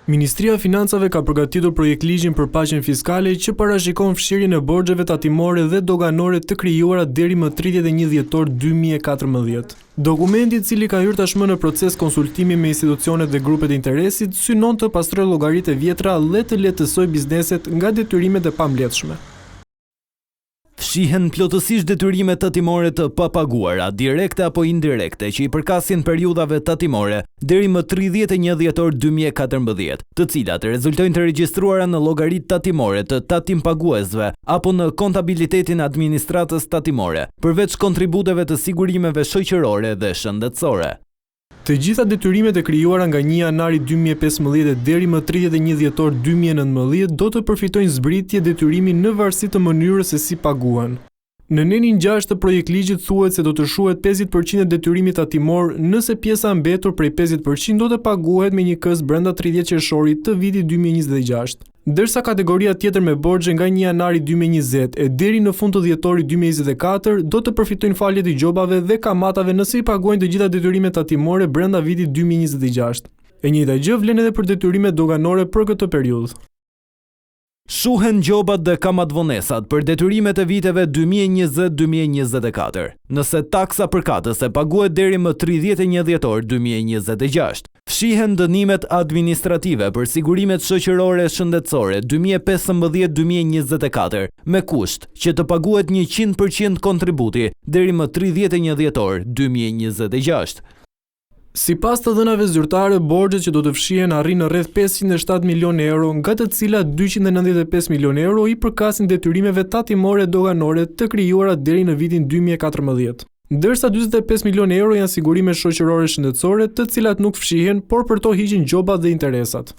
Ministria e Financave ka përgatitur projektligjin për paqen fiskale që parashikon fshirjen e borxheve tatimore dhe doganore të krijuara deri më 31 dhjetor 2014. Dokumenti, i cili ka hyrë tashmë në proces konsultimi me institucionet dhe grupet e interesit, synon të pastrojë llogaritë e vjetra dhe të lehtësojë bizneset nga detyrimet e pamletshme. Fshihen plotësisht detyrimet tatimore të papaguara, direkte apo indirekte, që i përkasin periudhave tatimore deri më 31 dhjetor 2014, të cilat rezultojnë të regjistruara në llogaritë tatimore të tatimpaguesve apo në kontabilitetin e administratës tatimore, përveç kontributeve të sigurimeve shoqërore dhe shëndetësore. Të gjitha detyrimet e krijuara nga 1 janari 2015 deri më 31 dhjetor 2019 do të përfitojnë zbritje detyrimi në varësi të mënyrës se si paguhen. Në nenin 6 të projektligjit thuhet se do të shuhet 50% e detyrimit tatimor nëse pjesa mbetur prej 50% do të paguhet me një kës brenda 30 qershorit të vitit 2026. Ndërsa kategoria tjetër me borxhe nga 1 janari 2020 e deri në fund të dhjetorit 2024 do të përfitojnë faljet i gjobave dhe kamatave nëse i paguajnë të gjitha detyrimet tatimore brenda vitit 2026. E njëjta gjë vlen edhe për detyrimet doganore për këtë periudhë. Shuhen gjobat dhe kamatvonesat për detyrimet e viteve 2020-2024, nëse taksa përkatëse paguhet deri më 31 dhjetor 2026. Fshihen dënimet administrative për sigurimet shoqërore shëndetësore 2015-2024 me kusht që të paguhet 100% kontributi deri më 31 dhjetor 2026. Sipas të dhënave zyrtare, borxhet që do të fshihen arrin në rreth 507 milionë euro, nga të cilat 295 milionë euro i përkasin detyrimeve tatimore doganore të krijuara deri në vitin 2014. Ndërsa 45 milionë euro janë sigurime shoqërore shëndetësore, të cilat nuk fshihen, por për to hiqen gjobat dhe interesat.